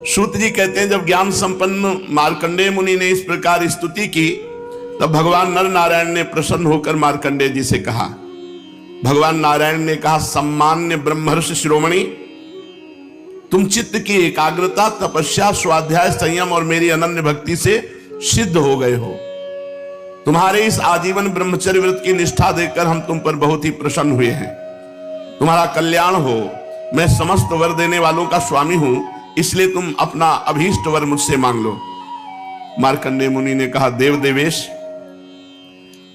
सूत जी कहते हैं, जब ज्ञान संपन्न मार्कंडेय मुनि ने इस प्रकार स्तुति की, तब भगवान नर नारायण ने प्रसन्न होकर मार्कंडेय जी से कहा, भगवान नारायण ने कहा, सम्मान्य ब्रह्मर्षि शिरोमणि, तुम चित्त की एकाग्रता, तपस्या, स्वाध्याय, संयम और मेरी अनन्य भक्ति से सिद्ध हो गए हो। तुम्हारे इस आजीवन ब्रह्मचर्य व्रत की निष्ठा देखकर हम तुम पर बहुत ही प्रसन्न हुए हैं। तुम्हारा कल्याण हो। मैं समस्त वर देने वालों का स्वामी हूं, इसलिए तुम अपना अभीष्ट वर मुझसे मांग लो। मार्कंडेय मुनि ने कहा, देव देवेश,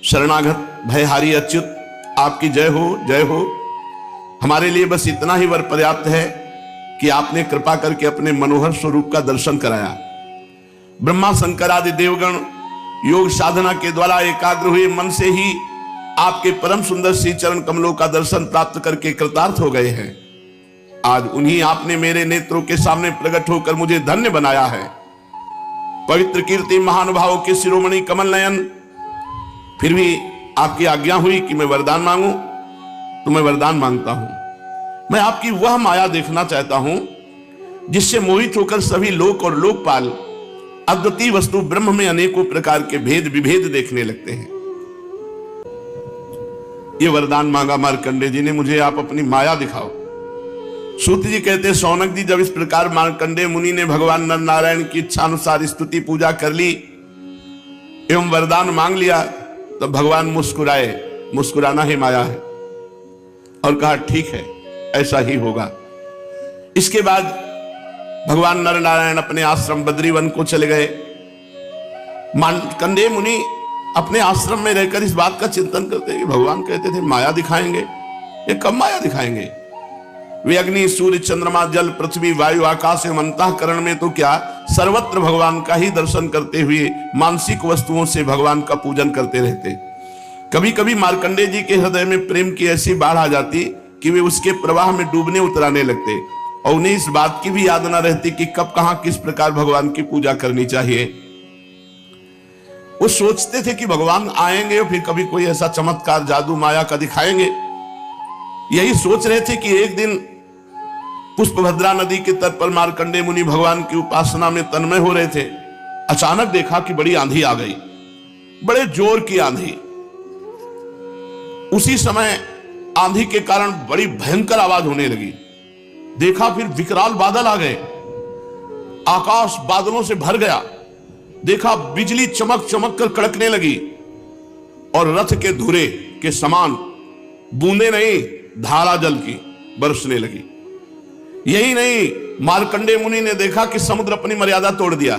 शरणागत भयहारी अच्युत, आपकी जय हो, जय हो। हमारे लिए बस इतना ही वर पर्याप्त है कि आपने कृपा करके अपने मनोहर स्वरूप का दर्शन कराया। ब्रह्मा शंकर आदि देवगण योग साधना के द्वारा एकाग्र हुए मन से ही आपके परम सुंदर श्री चरण कमलों का दर्शन प्राप्त करके कृतार्थ हो गए हैं। आज उन्हीं आपने मेरे नेत्रों के सामने प्रकट होकर मुझे धन्य बनाया है। पवित्र कीर्ति महानुभावों के शिरोमणि कमल नयन, फिर भी आपकी आज्ञा हुई कि मैं वरदान मांगूं, तो मैं वरदान मांगता हूं। मैं आपकी वह माया देखना चाहता हूं जिससे मोहित होकर सभी लोक और लोकपाल अद्वितीय वस्तु ब्रह्म में अनेकों प्रकार के भेद विभेद देखने लगते हैं। ये वरदान मांगा मार्कंडेय जी ने, मुझे आप अपनी माया दिखाओ। सूत जी कहते, शौनक जी, जब इस प्रकार मार्कंडेय मुनि ने भगवान नर नारायण की इच्छा अनुसार स्तुति पूजा कर ली एवं वरदान मांग लिया, तब भगवान मुस्कुराए। मुस्कुराना ही माया है, और कहा, ठीक है, ऐसा ही होगा। इसके बाद भगवान नर नारायण अपने आश्रम बद्रीवन को चले गए। मार्कंडेय मुनि अपने आश्रम में रहकर इस बात का चिंतन करते हैं कि भगवान कहते थे माया दिखाएंगे, ये कब माया दिखाएंगे? वे अग्नि, सूर्य, चंद्रमा, जल, पृथ्वी, वायु, आकाश एवं अंतःकरण में तो क्या, सर्वत्र भगवान का ही दर्शन करते हुए मानसिक वस्तुओं से भगवान का पूजन करते रहते। कभी कभी मार्कंडेय जी के हृदय में प्रेम की ऐसी बाढ़ आ जाती कि वे उसके प्रवाह में डूबने उतराने लगते, और उन्हें इस बात की भी याद न रहती कि कब कहां किस प्रकार भगवान की पूजा करनी चाहिए। वो सोचते थे कि भगवान आएंगे और फिर कभी कोई ऐसा चमत्कार जादू माया का दिखाएंगे। यही सोच रहे थे कि एक दिन पुष्पभद्रा नदी के तट पर मार्कंडेय मुनि भगवान की उपासना में तन्मय हो रहे थे। अचानक देखा कि बड़ी आंधी आ गई, बड़े जोर की आंधी। उसी समय आंधी के कारण बड़ी भयंकर आवाज होने लगी। देखा फिर विकराल बादल आ गए, आकाश बादलों से भर गया। देखा बिजली चमक चमक कर कड़कने लगी, और रथ के धुरे के समान बूंदे नहीं, धारा जल की बरसने लगी। यही नहीं, मार्कंडेय मुनि ने देखा कि समुद्र अपनी मर्यादा तोड़ दिया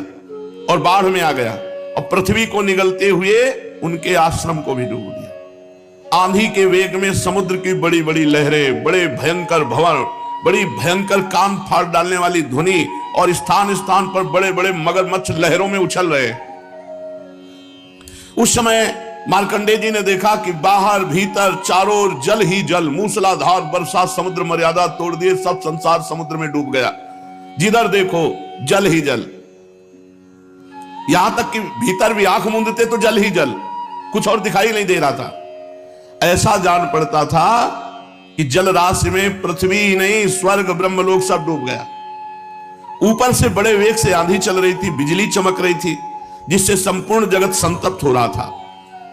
और बाढ़ में आ गया, और पृथ्वी को निगलते हुए उनके आश्रम को भी डूब दिया। आंधी के वेग में समुद्र की बड़ी बड़ी लहरें, बड़े भयंकर भंवर, बड़ी भयंकर कान फाड़ डालने वाली ध्वनि, और स्थान स्थान पर बड़े बड़े मगरमच्छ लहरों में उछल रहे। उस समय मार्कंडेय जी ने देखा कि बाहर भीतर चारों ओर जल ही जल, मूसलाधार वर्षा, समुद्र मर्यादा तोड़ दिए, सब संसार समुद्र में डूब गया। जिधर देखो जल ही जल, यहां तक कि भीतर भी आंख मूंदते तो जल ही जल, कुछ और दिखाई नहीं दे रहा था। ऐसा जान पड़ता था कि जल राशि में पृथ्वी ही नहीं, स्वर्ग ब्रह्मलोक सब डूब गया। ऊपर से बड़े वेग से आंधी चल रही थी, बिजली चमक रही थी, जिससे संपूर्ण जगत संतप्त हो रहा था।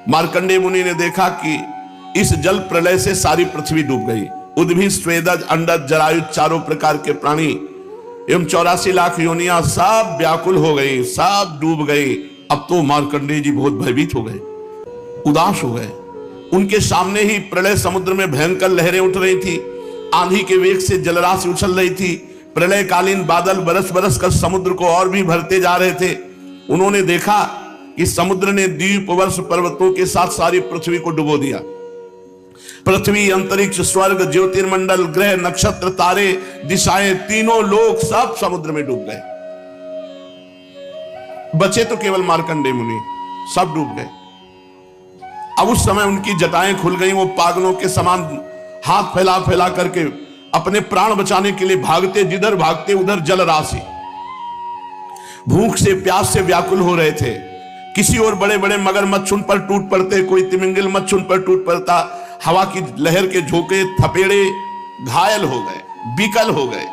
मार्कंडेय मुनि ने देखा कि इस जल प्रलय से सारी पृथ्वी डूब गई। उद्भिद, स्वेदज, अंडज, जरायुज, चारों प्रकार के प्राणी एवं 84 लाख योनियां सब व्याकुल हो गई, सब डूब गई। अब तो मार्कंडेय जी बहुत भयभीत हो गए, उदास हो गए। उनके सामने ही प्रलय समुद्र में भयंकर लहरें उठ रही थी, आंधी के वेग से जलराशि उछल रही थी, प्रलयकालीन बादल बरस बरस कर समुद्र को और भी भरते जा रहे थे। उन्होंने देखा कि समुद्र ने द्वीप, वर्ष, पर्वतों के साथ सारी पृथ्वी को डुबो दिया। पृथ्वी, अंतरिक्ष, स्वर्ग, ज्योतिर्मंडल, ग्रह, नक्षत्र, तारे, दिशाएं, तीनों लोक सब समुद्र में डूब गए। बचे तो केवल मार्कंडेय मुनि, सब डूब गए। अब उस समय उनकी जटाएं खुल गई, वो पागलों के समान हाथ फैला फैला करके अपने प्राण बचाने के लिए भागते, जिधर भागते उधर जल राशि। भूख से प्यास से व्याकुल हो रहे थे। किसी और बड़े बड़े मगरमच्छ उन पर टूट पड़ते, कोई तिमिंगिल मच्छ उन पर टूट पड़ता। हवा की लहर के झोंके, थपेड़े, घायल हो गए, विकल हो गए।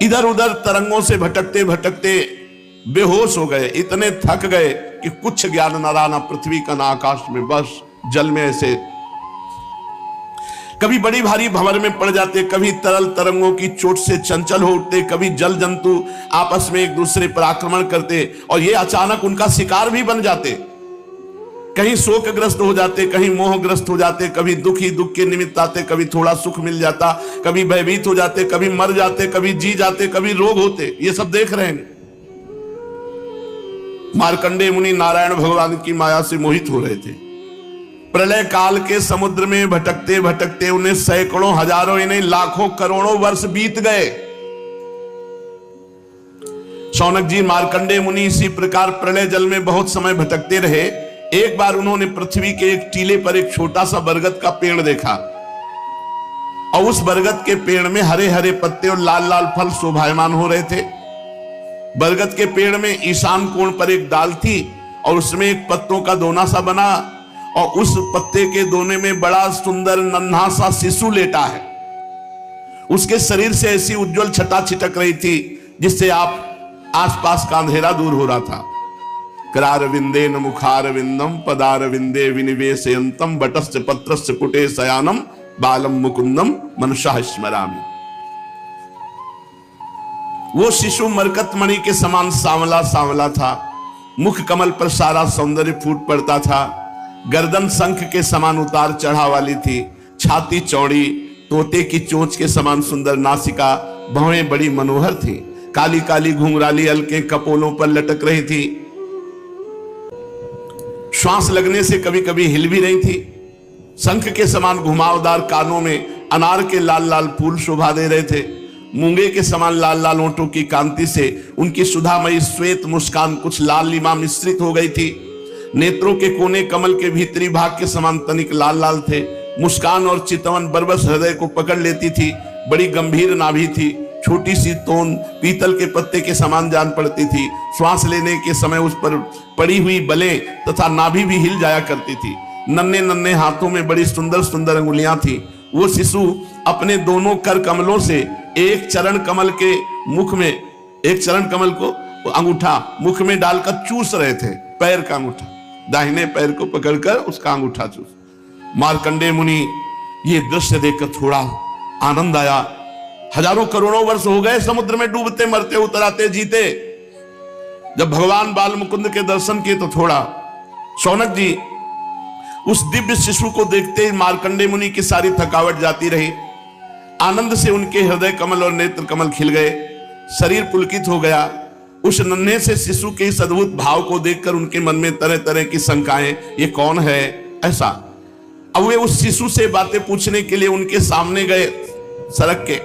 इधर उधर तरंगों से भटकते भटकते बेहोश हो गए, इतने थक गए कि कुछ ज्ञान न रहा, ना पृथ्वी का ना आकाश में, बस जल में ऐसे कभी बड़ी भारी भंवर में पड़ जाते, कभी तरल तरंगों की चोट से चंचल हो उठते, कभी जल जंतु आपस में एक दूसरे पर आक्रमण करते और ये अचानक उनका शिकार भी बन जाते। कहीं शोकग्रस्त हो जाते, कहीं मोहग्रस्त हो जाते, कभी दुख ही दुख के निमित्त आते, कभी थोड़ा सुख मिल जाता, कभी भयभीत हो जाते, कभी मर जाते, कभी जी जाते, कभी रोग होते। ये सब देख रहे हैं। मार्कंडेय मुनि नारायण भगवान की माया से मोहित हो रहे थे। प्रलय काल के समुद्र में भटकते भटकते उन्हें सैकड़ों हजारों ही नहीं लाखों करोड़ों वर्ष बीत गए। शौनक जी, मार्कंडेय मुनि इसी प्रकार प्रलय जल में बहुत समय भटकते रहे। एक बार उन्होंने पृथ्वी के एक टीले पर एक छोटा सा बरगद का पेड़ देखा और उस बरगद के पेड़ में हरे हरे पत्ते और लाल लाल फल शोभायमान हो रहे थे। बरगद के पेड़ में ईशान कोण पर एक डाल थी और उसमें एक पत्तों का दोना सा बना और उस पत्ते के दोने में बड़ा सुंदर नन्हा सा शिशु लेटा है। उसके शरीर से ऐसी उज्जवल छटा छिटक रही थी जिससे आप आसपास का अंधेरा दूर हो रहा था। करारविंदे न मुखारविंदम पदारविंदे विनिवेशयंतम बटस्य पत्रस्य पुटे शयानम बालम मुकुंदम मनसा स्मरामि। वो शिशु मरकत मणि के समान सांवला सांवला था। मुख कमल पर सारा सौंदर्य फूट पड़ता था। गर्दन शंख के समान उतार चढ़ा वाली थी। छाती चौड़ी, तोते की चोंच के समान सुंदर नासिका, भौहें बड़ी मनोहर थी। काली काली घुंघराली अलकें कपोलों पर लटक रही थी। श्वास लगने से कभी कभी हिल भी रही थी। शंख के समान घुमावदार कानों में अनार के लाल लाल फूल शोभा दे रहे थे। मूंगे के समान लाल लाल ओंठों की कांति से उनकी सुधामयी श्वेत मुस्कान कुछ लाल लीमा मिश्रित हो गई थी। नेत्रों के कोने कमल के भीतरी भाग के समान तनिक लाल लाल थे। मुस्कान और चितवन बरबस हृदय को पकड़ लेती थी। बड़ी गंभीर नाभि थी। छोटी सी तोन पीतल के पत्ते के समान जान पड़ती थी। श्वास लेने के समय उस पर पड़ी हुई बलें तथा नाभि भी हिल जाया करती थी। नन्हे नन्हे हाथों में बड़ी सुंदर सुंदर अंगुलियां थी। वो शिशु अपने दोनों कर कमलों से एक चरण कमल के मुख में, एक चरण कमल को अंगूठा मुख में डालकर चूस रहे थे। पैर का अंगूठा, दाहिने पैर को पकड़कर उसका अंगूठा चूस। मार्कंडेय मुनि ये दृश्य देखकर थोड़ा आनंद आया। हजारों करोड़ों वर्ष हो गए समुद्र में डूबते मरते उतराते जीते। जब भगवान बाल मुकुंद के दर्शन किए तो थोड़ा शौनक जी उस दिव्य शिशु को देखते ही मार्कंडेय मुनि की सारी थकावट जाती रही। आनंद से उनके हृदय कमल और नेत्र कमल खिल गए। शरीर पुलकित हो गया। उस नन्हे से शिशु के इस अद्भुत भाव को देखकर उनके मन में तरह तरह की शंकाएं, ये कौन है ऐसा। अब वे उस शिशु से बातें पूछने के लिए उनके सामने गए सड़क के।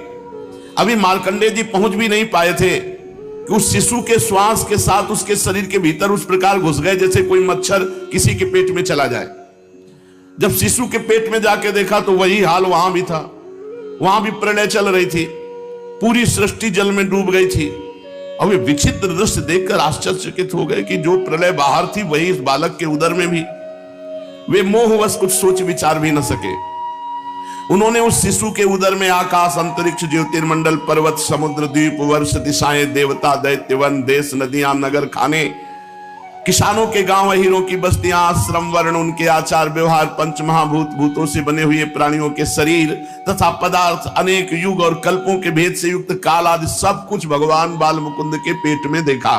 अभी मार्कंडेय जी पहुंच भी नहीं पाए थे कि उस शिशु के श्वास के साथ उसके शरीर के भीतर उस प्रकार घुस गए जैसे कोई मच्छर किसी के पेट में चला जाए। जब शिशु के पेट में जाके देखा तो वही हाल वहां भी था। वहां भी प्रलय चल रही थी। पूरी सृष्टि जल में डूब गई थी। और वे विचित्र दृश्य देखकर आश्चर्यचकित हो गए कि जो प्रलय बाहर थी वही इस बालक के उदर में भी। वे मोहवश कुछ सोच विचार भी न सके। उन्होंने उस शिशु के उदर में आकाश, अंतरिक्ष, ज्योतिर्मंडल, पर्वत, समुद्र, द्वीप, वर्ष, दिशाएं, देवता, दैत्य, वन, देश, नदियां, नगर, खाने, किसानों के गांव, हीरों की बस्तियां, आश्रम, वर्ण, उनके आचार व्यवहार, पंच महाभूत, भूतों से बने हुए प्राणियों के शरीर तथा पदार्थ, अनेक युग और कल्पों के भेद से युक्त काल आदि सब कुछ भगवान बाल मुकुंद के पेट में देखा।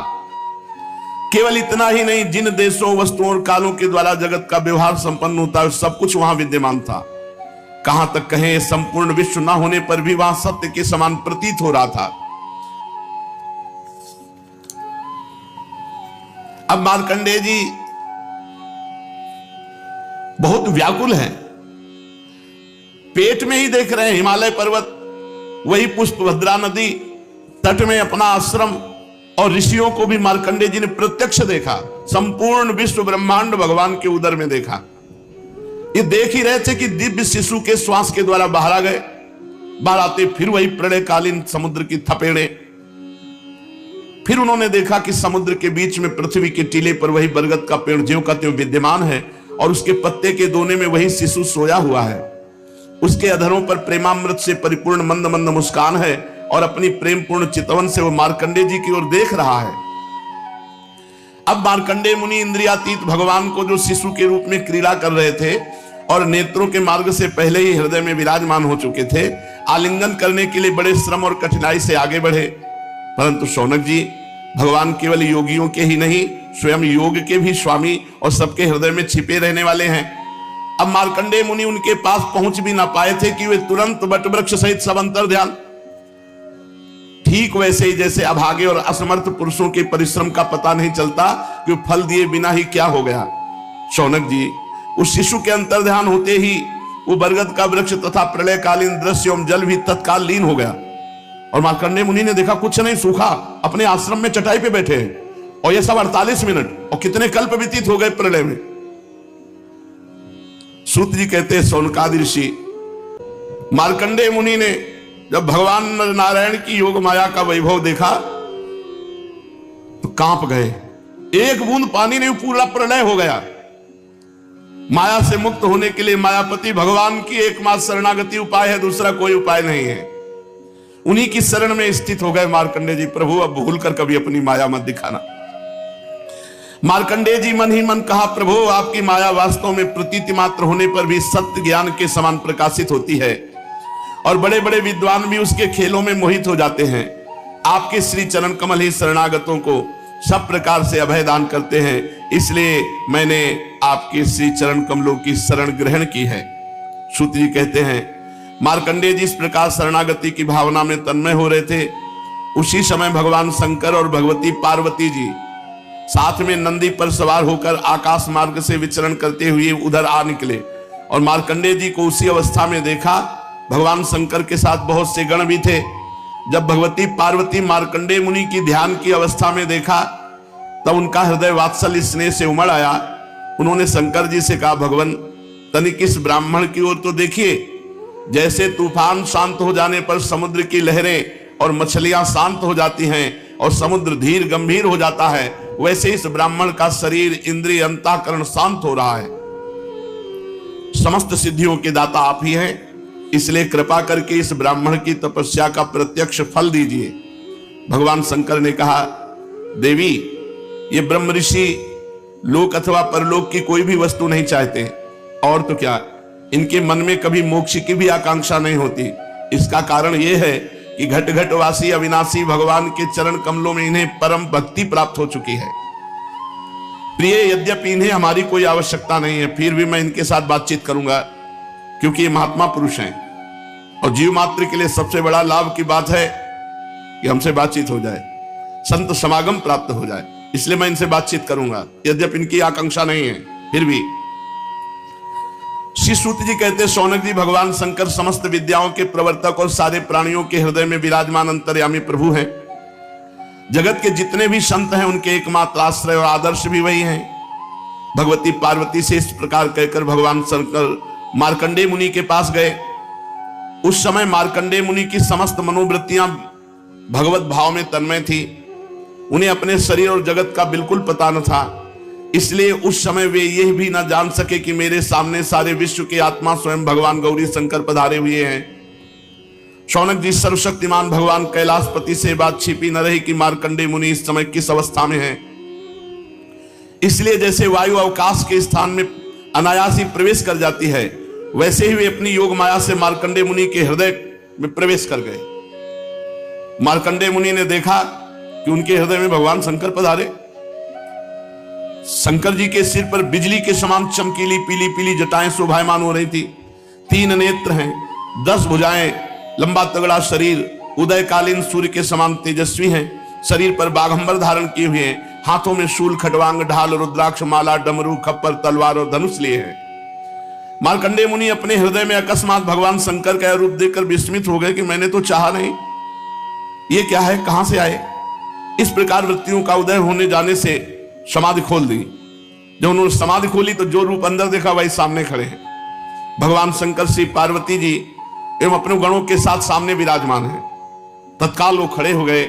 केवल इतना ही नहीं, जिन देशों, वस्तुओं और कालों के द्वारा जगत का व्यवहार संपन्न होता है सब कुछ वहां विद्यमान था। कहां तक कहें, संपूर्ण विश्व न होने पर भी वहां सत्य के समान प्रतीत हो रहा था। अब मार्कंडेय जी बहुत व्याकुल हैं। पेट में ही देख रहे हैं हिमालय पर्वत, वही पुष्पभद्रा नदी, तट में अपना आश्रम, और ऋषियों को भी मार्कंडेय जी ने प्रत्यक्ष देखा। संपूर्ण विश्व ब्रह्मांड भगवान के उदर में देखा। ये देख ही रहे थे कि दिव्य शिशु के श्वास के द्वारा बाहर आ गए। बाहर आते फिर वही प्रलयकालीन समुद्र की थपेड़े। फिर उन्होंने देखा कि समुद्र के बीच में पृथ्वी के टीले पर वही बरगद का पेड़ ज्यों का त्यों विद्यमान है और उसके पत्ते के दोने में वही शिशु सोया हुआ है। उसके अधरों पर प्रेमामृत से परिपूर्ण मंद मंद मुस्कान है और अपनी प्रेम पूर्ण चितवन से वो मार्कंडेय जी की ओर देख रहा है। अब मार्कंडेय मुनि इंद्रियातीत भगवान को जो शिशु के रूप में क्रीड़ा कर रहे थे और नेत्रों के मार्ग से पहले ही हृदय में विराजमान हो चुके थे, आलिंगन करने के लिए बड़े श्रम और कठिनाई से आगे बढ़े। परंतु शौनक जी, भगवान केवल योगियों के ही नहीं, स्वयं योग के भी स्वामी और सबके हृदय में छिपे रहने वाले हैं। अब मार्कंडेय मुनि उनके पास पहुंच भी ना पाए थे कि वे तुरंत वट वृक्ष सहित सब अंतर ध्यान। ठीक वैसे ही जैसे अभागे और असमर्थ पुरुषों के परिश्रम का पता नहीं चलता कि फल दिए बिना ही क्या हो गया, शौनक जी उस शिशु के अंतर ध्यान होते ही वो बरगद का वृक्ष तथा प्रलयकालीन दृश्य एवं जल भी तत्काल लीन हो गया। और मार्कंडेय मुनि ने देखा कुछ नहीं, सूखा अपने आश्रम में चटाई पे बैठे हैं और ये सब 48 मिनट और कितने कल्प व्यतीत हो गए प्रलय में। सूत जी कहते हैं, शौनकादि ऋषि मार्कंडेय मुनि ने जब भगवान नारायण की योग माया का वैभव देखा तो कांप गए। एक बूंद पानी नहीं, पूरा प्रलय हो गया। माया से मुक्त होने के लिए मायापति भगवान की एकमात्र शरणागति उपाय है, दूसरा कोई उपाय नहीं है। उन्हीं की शरण में स्थित हो गए मार्कंडेय जी। प्रभु अब भूलकर कभी अपनी माया मत दिखाना। मार्कंडेय जी मन ही मन कहा, प्रभु आपकी माया वास्तव में प्रतीति मात्र होने पर भी सत्य ज्ञान के समान प्रकाशित होती है और बड़े बड़े विद्वान भी उसके खेलों में मोहित हो जाते हैं। आपके श्री चरण कमल ही शरणागतों को सब प्रकार से अभय दान करते हैं, इसलिए मैंने आपके श्री चरण कमलों की शरण ग्रहण की है। सूत जी कहते हैं, मार्कंडेय जी इस प्रकार शरणागति की भावना में तन्मय हो रहे थे। उसी समय भगवान शंकर और भगवती पार्वती जी साथ में नंदी पर सवार होकर आकाश मार्ग से विचरण करते हुए उधर आ निकले और मार्कंडेय जी को उसी अवस्था में देखा। भगवान शंकर के साथ बहुत से गण भी थे। जब भगवती पार्वती मार्कंडेय मुनि की ध्यान की अवस्था में देखा तब उनका हृदय वात्सल्य स्नेह से उमड़ आया। उन्होंने शंकर जी से कहा, भगवान तनिक इस ब्राह्मण की ओर तो देखिए। जैसे तूफान शांत हो जाने पर समुद्र की लहरें और मछलियां शांत हो जाती हैं और समुद्र धीर गंभीर हो जाता है, वैसे इस ब्राह्मण का शरीर, इंद्रिय, अंतःकरण शांत हो रहा है। समस्त सिद्धियों के दाता आप ही हैं, इसलिए कृपा करके इस ब्राह्मण की तपस्या का प्रत्यक्ष फल दीजिए। भगवान शंकर ने कहा, देवी ये ब्रह्म ऋषि लोक अथवा परलोक की कोई भी वस्तु नहीं चाहते, और तो क्या इनके मन में कभी मोक्ष की भी आकांक्षा नहीं होती। इसका कारण यह है कि घट घट वासी अविनाशी भगवान के चरण कमलों में इन्हें परम भक्ति प्राप्त हो चुकी है। प्रिय, यद्यपि इन्हें हमारी कोई आवश्यकता नहीं है, फिर भी मैं इनके साथ बातचीत करूंगा, क्योंकि ये महात्मा पुरुष हैं और जीव मात्र के लिए सबसे बड़ा लाभ की बात है कि हमसे बातचीत हो जाए, संत समागम प्राप्त हो जाए। इसलिए मैं इनसे बातचीत करूंगा, यद्यपि इनकी आकांक्षा नहीं है फिर भी। श्री सूत जी कहते, शौनक जी भगवान शंकर समस्त विद्याओं के प्रवर्तक और सारे प्राणियों के हृदय में विराजमान अंतर्यामी प्रभु हैं। जगत के जितने भी संत हैं उनके एकमात्र आश्रय और आदर्श भी वही हैं। भगवती पार्वती से इस प्रकार कहकर भगवान शंकर मार्कंडेय मुनि के पास गए। उस समय मार्कंडेय मुनि की समस्त मनोवृत्तियां भगवत भाव में तन्मय थी। उन्हें अपने शरीर और जगत का बिल्कुल पता न था, इसलिए उस समय वे यह भी न जान सके कि मेरे सामने सारे विश्व के आत्मा स्वयं भगवान गौरी शंकर पधारे हुए हैं। शौनक जी, सर्वशक्तिमान भगवान कैलाशपति से बात छिपी न रही कि मार्कंडेय मुनि इस समय किस अवस्था में हैं। इसलिए जैसे वायु अवकाश के स्थान में अनायास ही प्रवेश कर जाती है, वैसे ही वे अपनी योग माया से मार्कंडेय मुनि के हृदय में प्रवेश कर गए। मार्कंडेय मुनि ने देखा कि उनके हृदय में भगवान शंकर पधारे। शंकर जी के सिर पर बिजली के समान चमकीली पीली पीली जटाएं शोभायमान हो रही थी। 3 नेत्र हैं, 10 भुजाएं, लंबा तगड़ा शरीर, उदयकालीन सूर्य के समान तेजस्वी हैं। शरीर पर बाघंबर धारण किए हुए हैं, हाथों में शूल, खटवांग, ढाल, रुद्राक्ष माला, डमरू, खप्पर, तलवार और धनुष लिए हैं। मार्कंडेय मुनि अपने हृदय में अकस्मात भगवान शंकर का रूप देखकर विस्मित हो गए कि मैंने तो चाहा नहीं, ये क्या है, कहां से आए। इस प्रकार वृत्तियों का उदय होने जाने से समाधि खोल दी। जब उन्होंने समाधि खोली तो जो रूप अंदर देखा वही सामने खड़े हैं। भगवान शंकर, श्री पार्वती जी एवं अपने गणों के साथ सामने विराजमान हैं। तत्काल वो खड़े हो गए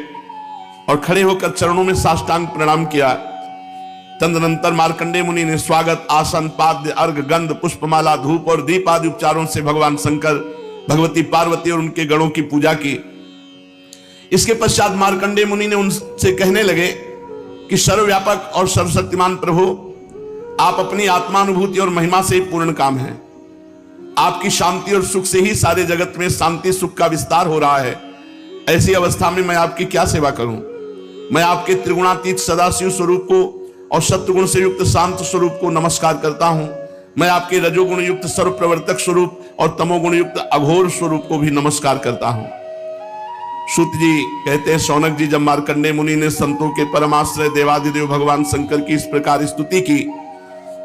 और खड़े होकर चरणों में साष्टांग प्रणाम किया। तदनंतर मार्कंडेय मुनि ने स्वागत, आसन, पाद्य, अर्घ, गंध, पुष्पमाला, धूप और दीप आदि उपचारों से भगवान शंकर, भगवती पार्वती और उनके गणों की पूजा की। इसके पश्चात मार्कंडेय मुनि ने उनसे कहने लगे कि सर्वव्यापक और सर्वशक्तिमान प्रभु, आप अपनी आत्मानुभूति और महिमा से पूर्ण काम है। आपकी शांति और सुख से ही सारे जगत में शांति सुख का विस्तार हो रहा है। ऐसी अवस्था में मैं आपकी क्या सेवा करूं? मैं आपके त्रिगुणातीत सदाशिव स्वरूप को और शत्रुगुण से युक्त शांत स्वरूप को नमस्कार करता हूं। मैं आपके रजोगुण युक्त सर्व प्रवर्तक स्वरूप और तमोगुण युक्त अघोर स्वरूप को भी नमस्कार करता हूं। सूत जी कहते हैं, शौनक जी, जब मार्कंडेय मुनि ने संतों के परमाश्रय देवादिदेव भगवान शंकर की इस प्रकार स्तुति की,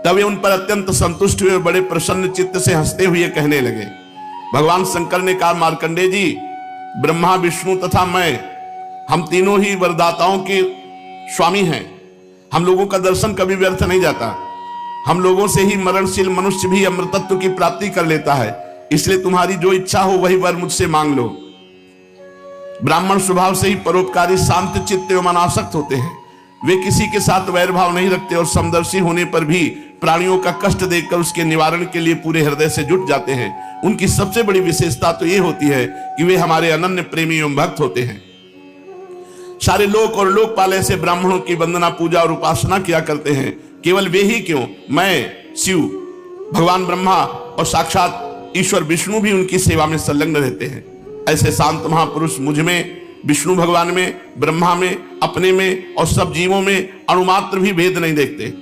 तब वे उन पर अत्यंत संतुष्ट हुए, बड़े प्रसन्न चित्त से हंसते हुए कहने लगे। भगवान शंकर ने कहा, मार्कंडेय जी, ब्रह्मा, विष्णु तथा मैं, हम तीनों ही वरदाताओं के स्वामी हैं। हम लोगों का दर्शन कभी व्यर्थ नहीं जाता। हम लोगों से ही मरणशील मनुष्य भी अमृतत्व की प्राप्ति कर लेता है। इसलिए तुम्हारी जो इच्छा हो वही वर मुझसे मांग लो। ब्राह्मण स्वभाव से ही परोपकारी, शांत चित्त एवं अनासक्त होते हैं। वे किसी के साथ वैर भाव नहीं रखते और समदर्शी होने पर भी प्राणियों का कष्ट देखकर उसके निवारण के लिए पूरे हृदय से जुट जाते हैं। उनकी सबसे बड़ी विशेषता तो ये होती है कि वे हमारे अनन्य प्रेमी एवं भक्त होते हैं। सारे लोक और लोकपाल ऐसे ब्राह्मणों की वंदना, पूजा और उपासना किया करते हैं। केवल वे ही क्यों, मैं, शिव, भगवान ब्रह्मा और साक्षात ईश्वर विष्णु भी उनकी सेवा में संलग्न रहते हैं। ऐसे शांत महापुरुष मुझ में, विष्णु भगवान में, ब्रह्मा में, अपने में और सब जीवों में अणुमात्र भी भेद नहीं देखते।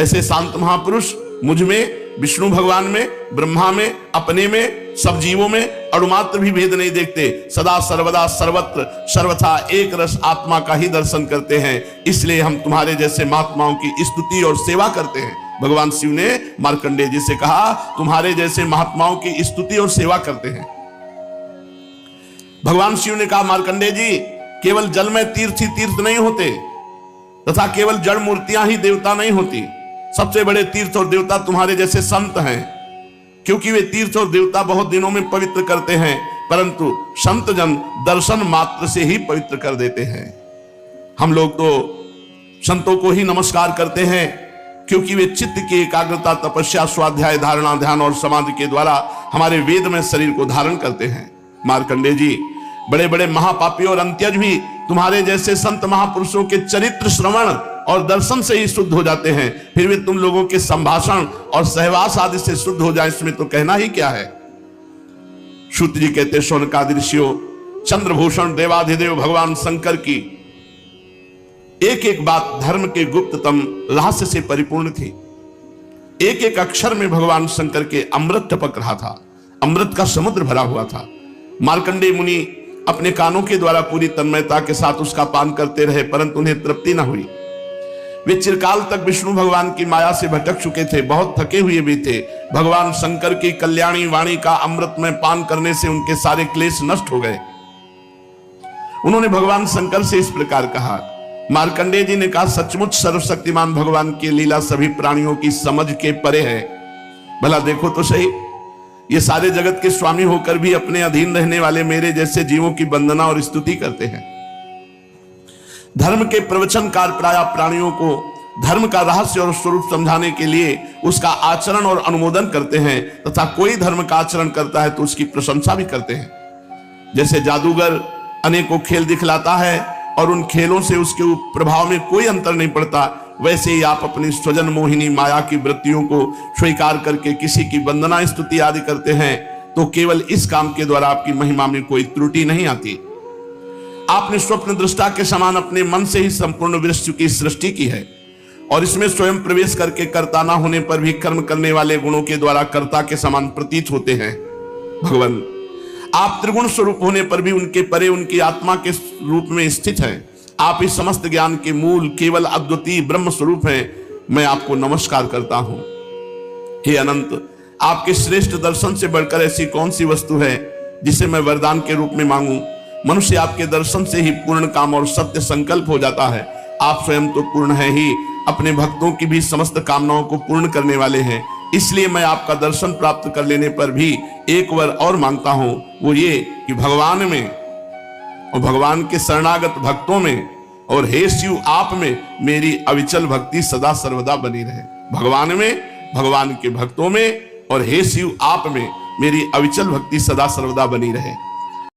ऐसे शांत महापुरुष मुझ में, विष्णु भगवान में, ब्रह्मा में, अपने में, सब जीवों में अणुमात्र भी भेद नहीं देखते। सदा सर्वदा सर्वत्र सर्वथा एक रस आत्मा का ही दर्शन करते हैं। इसलिए हम तुम्हारे जैसे महात्माओं की स्तुति और सेवा करते हैं। भगवान शिव ने मार्कंडेय जी से कहा, तुम्हारे जैसे महात्माओं की स्तुति और सेवा करते हैं। भगवान शिव ने कहा, मार्कंडेय जी, केवल जल में तीर्थ ही तीर्थ नहीं होते तथा केवल जड़ मूर्तियां ही देवता नहीं होती। सबसे बड़े तीर्थ और देवता तुम्हारे जैसे संत हैं, क्योंकि वे तीर्थ और देवता बहुत दिनों में पवित्र करते हैं, परंतु संत जन दर्शन मात्र से ही पवित्र कर देते हैं। हम लोग तो संतों को ही नमस्कार करते हैं, क्योंकि वे चित्त की एकाग्रता, तपस्या, स्वाध्याय, धारणा, ध्यान और समाधि के द्वारा हमारे वेद में शरीर को धारण करते हैं। मार्कंडेय जी, बड़े बड़े महापापी और अंत्यज भी तुम्हारे जैसे संत महापुरुषों के चरित्र श्रवण और दर्शन से ही शुद्ध हो जाते हैं। फिर वे तुम लोगों के संभाषण और सहवास आदि से शुद्ध हो जाए, इसमें तो कहना ही क्या है। सूत जी कहते, शौनकादि ऋषियों, चंद्रभूषण देवाधिदेव भगवान शंकर की एक एक बात धर्म के गुप्ततम रहस्य से परिपूर्ण थी। एक एक अक्षर में भगवान शंकर के अमृत टपक रहा था, अमृत का समुद्र भरा हुआ था। मार्कंडेय मुनि अपने कानों के द्वारा पूरी तन्मयता के साथ उसका पान करते रहे, परंतु उन्हें तृप्ति न हुई। वे चिरकाल तक विष्णु भगवान की माया से भटक चुके थे, बहुत थके हुए भी थे। भगवान शंकर की कल्याणी वाणी का अमृत में पान करने से उनके सारे क्लेश नष्ट हो गए। उन्होंने भगवान शंकर से इस प्रकार कहा। मार्कंडेय जी ने कहा, सचमुच सर्वशक्तिमान भगवान की लीला सभी प्राणियों की समझ के परे है। भला देखो तो सही, ये सारे जगत के स्वामी होकर भी अपने अधीन रहने वाले मेरे जैसे जीवों की वंदना और स्तुति करते हैं। धर्म के प्रवचनकार प्राय प्राणियों को धर्म का रहस्य और स्वरूप समझाने के लिए उसका आचरण और अनुमोदन करते हैं, तथा कोई धर्म का आचरण करता है तो उसकी प्रशंसा भी करते हैं। जैसे जादूगर अनेकों खेल दिखलाता है और उन खेलों से उसके प्रभाव में कोई अंतर नहीं पड़ता, वैसे ही आप अपनी स्वजन मोहिनी माया की वृत्तियों को स्वीकार करके किसी की वंदना स्तुति आदि करते हैं, तो केवल इस काम के द्वारा आपकी महिमा में कोई त्रुटि नहीं आती। आपने स्वप्न दृष्टा के समान अपने मन से ही संपूर्ण विश्व की सृष्टि की है और इसमें स्वयं प्रवेश करके कर्ता ना होने पर भी कर्म करने वाले गुणों के द्वारा कर्ता के समान प्रतीत होते हैं। भगवान, आप त्रिगुण स्वरूप होने पर भी उनके परे उनकी आत्मा के रूप में स्थित हैं। आप इस समस्त ज्ञान के मूल केवल अद्वितीय ब्रह्म स्वरूप हैं। मैं आपको नमस्कार करता हूं। हे अनंत, आपके श्रेष्ठ दर्शन से बढ़कर ऐसी कौन सी वस्तु है जिसे मैं वरदान के रूप में मांगूं। मनुष्य आपके दर्शन से ही पूर्ण काम और सत्य संकल्प हो जाता है। आप स्वयं तो पूर्ण है ही, अपने भक्तों की भी समस्त कामनाओं को पूर्ण करने वाले हैं। इसलिए मैं आपका दर्शन प्राप्त कर लेने पर भी एक वर और मांगता हूं, वो ये कि भगवान में और भगवान के शरणागत भक्तों में और हे शिव आप में मेरी अविचल भक्ति सदा सर्वदा बनी रहे। भगवान में, भगवान के भक्तों में और हे शिव आप में मेरी अविचल भक्ति सदा सर्वदा बनी रहे।